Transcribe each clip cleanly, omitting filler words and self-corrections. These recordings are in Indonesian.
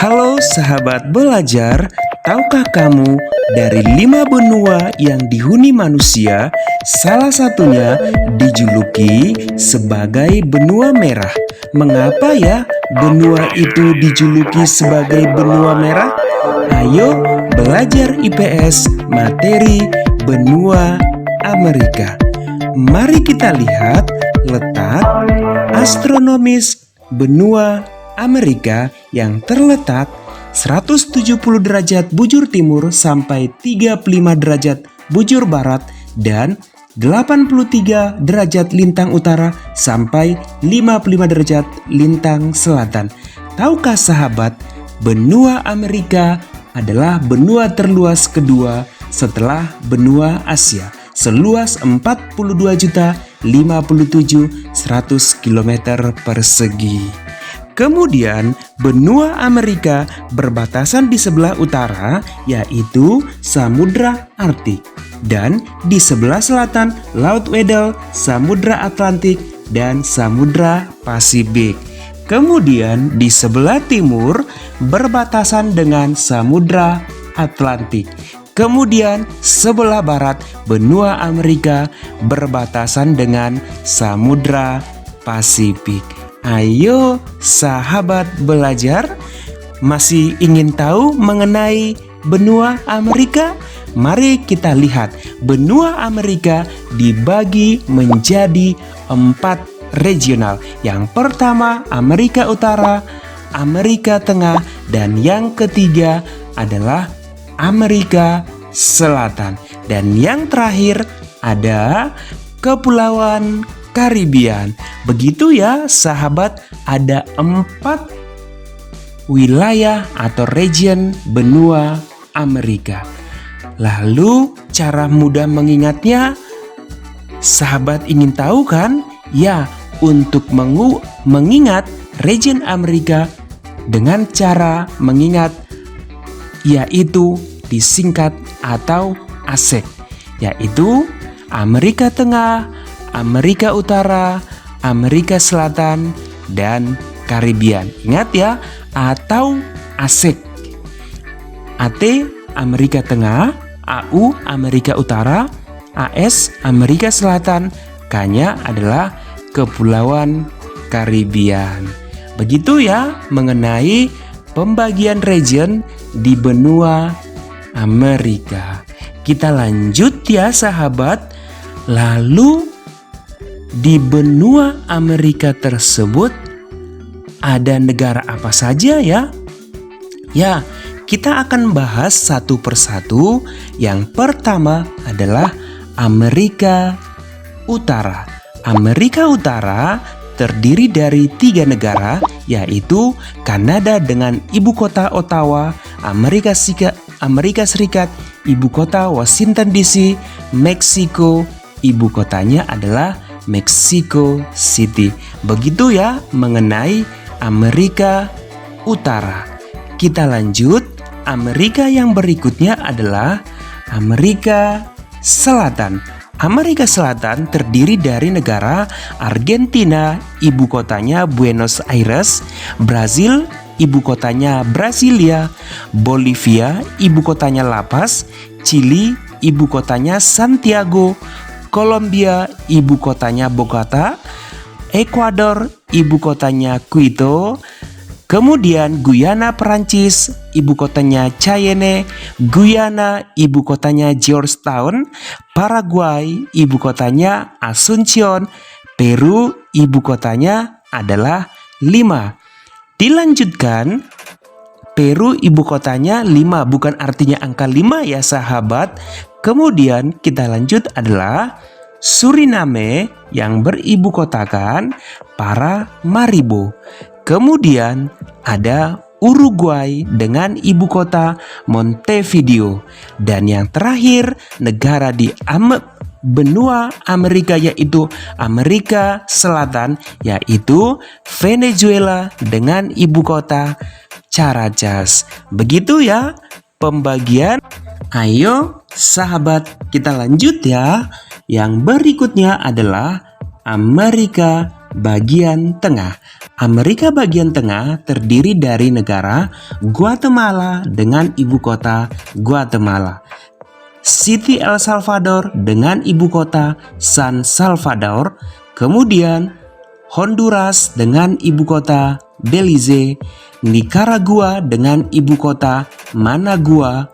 Halo sahabat belajar, tahukah kamu dari 5 benua yang dihuni manusia, salah satunya dijuluki sebagai benua merah. Mengapa ya benua itu dijuluki sebagai benua merah? Ayo belajar IPS materi benua Amerika. Mari kita lihat letak astronomis benua Amerika yang terletak 170 derajat bujur timur sampai 35 derajat bujur barat dan 83 derajat lintang utara sampai 55 derajat lintang selatan. Tahukah sahabat, benua Amerika adalah benua terluas kedua setelah benua Asia, seluas 42.057.100 km persegi. Kemudian benua Amerika berbatasan di sebelah utara yaitu Samudra Arktik dan di sebelah selatan Laut Weddell, Samudra Atlantik dan Samudra Pasifik. Kemudian di sebelah timur berbatasan dengan Samudra Atlantik. Kemudian sebelah barat benua Amerika berbatasan dengan Samudra Pasifik. Ayo sahabat belajar, masih ingin tahu mengenai benua Amerika? Mari kita lihat, benua Amerika dibagi menjadi 4 regional. Yang pertama Amerika Utara, Amerika Tengah, dan yang ketiga adalah Amerika Selatan. Dan yang terakhir ada Kepulauan Karibian. Begitu ya sahabat, ada 4 wilayah atau region benua Amerika. Lalu cara mudah mengingatnya, sahabat ingin tahu kan? Ya, untuk mengingat region Amerika dengan cara mengingat yaitu disingkat atau ASEK, yaitu Amerika Tengah, Amerika Utara, Amerika Selatan, dan Karibian. Ingat ya, atau ASEK. AT Amerika Tengah, AU Amerika Utara, AS Amerika Selatan, K-nya adalah Kepulauan Karibian. Begitu ya mengenai pembagian region di benua Amerika. Kita lanjut ya sahabat. Lalu di benua Amerika tersebut ada negara apa saja ya? Ya, kita akan bahas satu persatu. Yang pertama adalah Amerika Utara. Amerika Utara terdiri dari 3 negara, yaitu Kanada dengan ibu kota Ottawa, Amerika Serikat, ibu kota Washington DC, Meksiko, ibu kotanya adalah Mexico City. Begitu ya mengenai Amerika Utara. Kita lanjut, Amerika yang berikutnya adalah Amerika Selatan. Amerika Selatan terdiri dari negara Argentina, ibu kotanya Buenos Aires, Brazil, ibu kotanya Brasilia, Bolivia, ibu kotanya La Paz, Chili, ibu kotanya Santiago, Kolombia, ibu kotanya Bogota, Ekuador, ibu kotanya Quito, kemudian Guyana Perancis, ibu kotanya Cayenne, Guyana, ibu kotanya Georgetown, Paraguay, ibu kotanya Asuncion, Peru, ibu kotanya adalah Lima. Dilanjutkan, Peru ibu kotanya 5, bukan artinya angka 5 ya sahabat. Kemudian kita lanjut adalah Suriname yang beribu kotakan Paramaribo. Kemudian ada Uruguay dengan ibu kota Montevideo. Dan yang terakhir negara di benua Amerika yaitu Amerika Selatan, yaitu Venezuela dengan ibu kota Caracas. Begitu ya pembagian. Ayo sahabat kita lanjut ya. Yang berikutnya adalah Amerika bagian tengah. Amerika bagian tengah terdiri dari negara Guatemala dengan ibu kota Guatemala, Siti El Salvador dengan ibu kota San Salvador, kemudian Honduras dengan ibu kota Belize, Nicaragua dengan ibu kota Managua,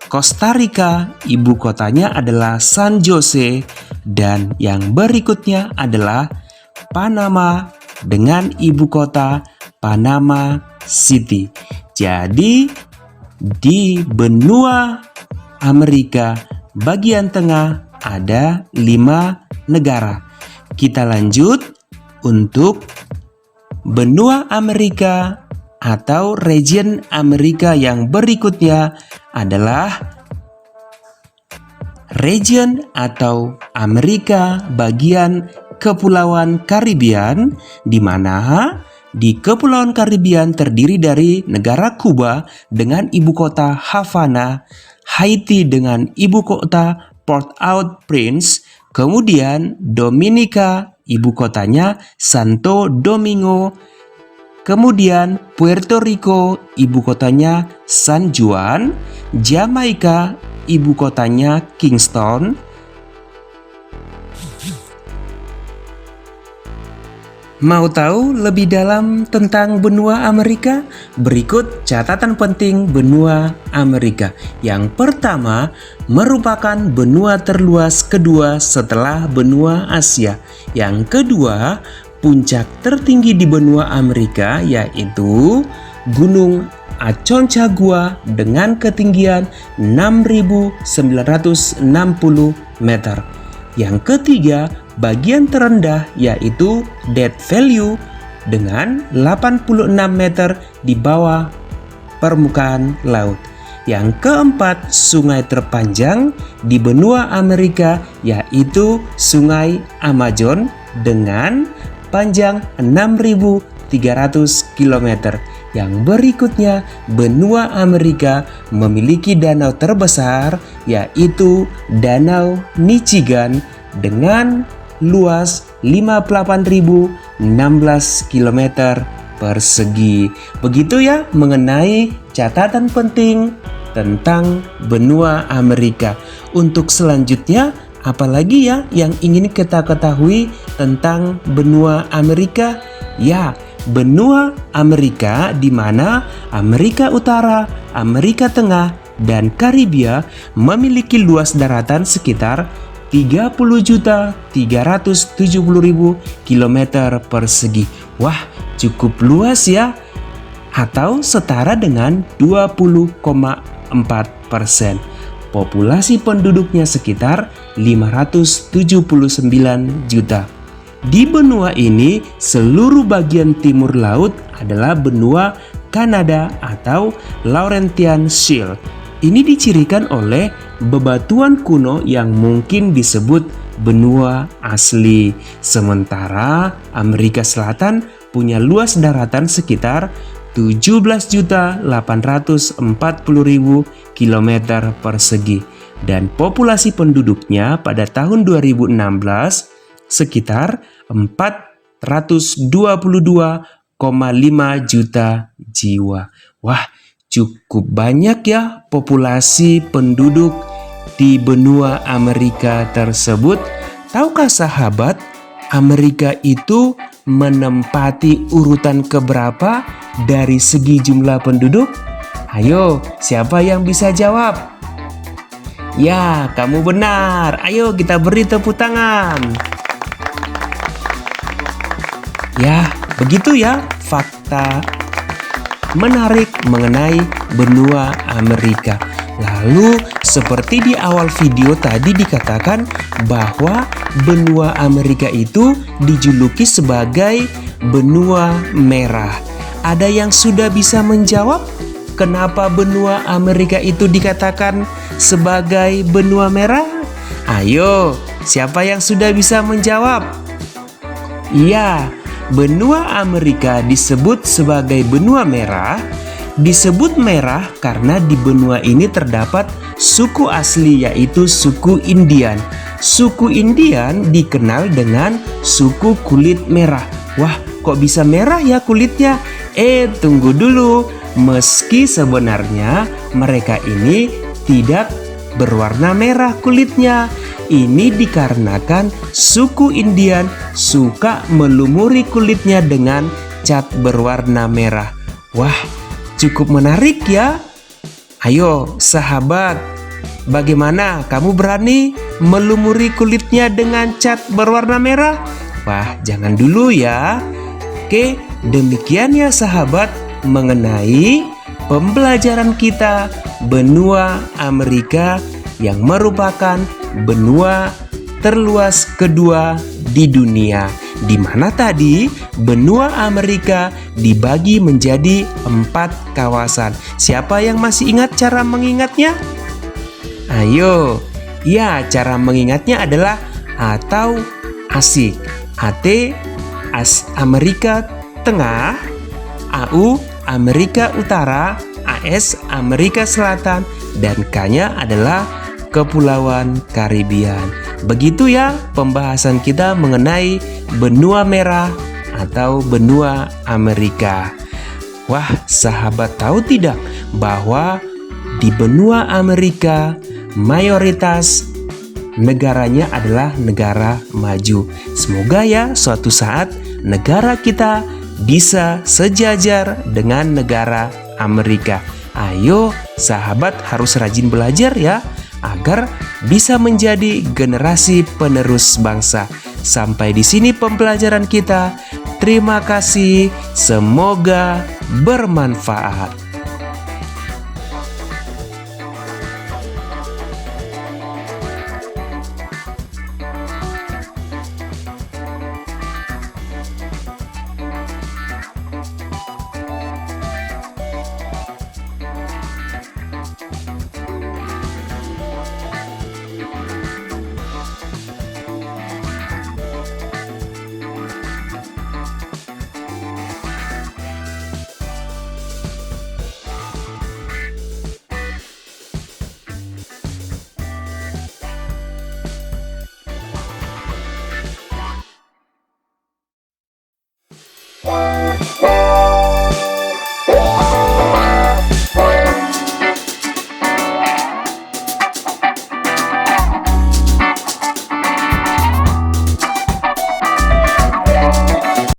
Costa Rica ibu kotanya adalah San Jose, dan yang berikutnya adalah Panama dengan ibu kota Panama City. Jadi di benua Amerika bagian tengah ada 5 negara. Kita lanjut untuk benua Amerika atau region Amerika yang berikutnya adalah region atau Amerika bagian Kepulauan Karibian, di mana di Kepulauan Karibian terdiri dari negara Kuba dengan ibu kota Havana, Haiti dengan ibu kota Port-au-Prince, kemudian Dominika ibu kotanya Santo Domingo, kemudian Puerto Rico ibu kotanya San Juan, Jamaika ibu kotanya Kingston. Mau tahu lebih dalam tentang benua Amerika? Berikut catatan penting benua Amerika. Yang pertama, merupakan benua terluas kedua setelah benua Asia. Yang kedua, puncak tertinggi di benua Amerika yaitu Gunung Aconcagua dengan ketinggian 6.960 meter. Yang ketiga, bagian terendah yaitu Death Valley dengan 86 meter di bawah permukaan laut. Yang keempat, sungai terpanjang di benua Amerika yaitu Sungai Amazon dengan panjang 6.300 km. Yang berikutnya, benua Amerika memiliki danau terbesar yaitu Danau Michigan dengan luas 58.016 km persegi. Begitu ya mengenai catatan penting tentang benua Amerika. Untuk selanjutnya, apalagi ya yang ingin kita ketahui tentang benua Amerika? Ya, benua Amerika di mana Amerika Utara, Amerika Tengah, dan Karibia memiliki luas daratan sekitar 30.370.000 km persegi. Wah, cukup luas ya, atau setara dengan 20,4%. Populasi penduduknya sekitar 579 juta. Di benua ini, seluruh bagian timur laut adalah benua Kanada atau Laurentian Shield. Ini dicirikan oleh bebatuan kuno yang mungkin disebut benua asli. Sementara Amerika Selatan punya luas daratan sekitar 17.840.000 km persegi. Dan populasi penduduknya pada tahun 2016 sekitar 422,5 juta jiwa. Wah, cukup banyak ya populasi penduduk di benua Amerika tersebut. Tahukah sahabat, Amerika itu menempati urutan keberapa dari segi jumlah penduduk? Ayo, siapa yang bisa jawab? Ya, kamu benar. Ayo kita beri tepuk tangan. Ya, begitu ya fakta menarik mengenai benua Amerika. Lalu seperti di awal video tadi dikatakan bahwa benua Amerika itu dijuluki sebagai benua merah. Ada yang sudah bisa menjawab kenapa benua Amerika itu dikatakan sebagai benua merah? Ayo, siapa yang sudah bisa menjawab? Iya, benua Amerika disebut sebagai benua merah Disebut merah karena di benua ini terdapat suku asli, yaitu suku Indian. Suku Indian dikenal dengan suku kulit merah. Wah, kok bisa merah ya kulitnya? Tunggu dulu. Meski sebenarnya mereka ini tidak berwarna merah kulitnya. Ini dikarenakan suku Indian suka melumuri kulitnya dengan cat berwarna merah. Wah, cukup menarik ya. Ayo sahabat, bagaimana kamu berani melumuri kulitnya dengan cat berwarna merah? Wah, jangan dulu ya. Oke, demikian ya sahabat mengenai pembelajaran kita benua Amerika yang merupakan benua terluas kedua di dunia, di mana tadi benua Amerika dibagi menjadi 4 kawasan. Siapa yang masih ingat cara mengingatnya? Ayo, ya, cara mengingatnya adalah atau asik. AT Amerika Tengah, AU Amerika Utara, AS Amerika Selatan, dan K-nya adalah Kepulauan Karibian. Begitu ya pembahasan kita mengenai benua merah atau benua Amerika. Wah, sahabat tahu tidak bahwa di benua Amerika mayoritas negaranya adalah negara maju. Semoga ya suatu saat negara kita bisa sejajar dengan negara Amerika. Ayo sahabat harus rajin belajar ya, agar bisa menjadi generasi penerus bangsa. Sampai di sini pembelajaran kita. Terima kasih, semoga bermanfaat.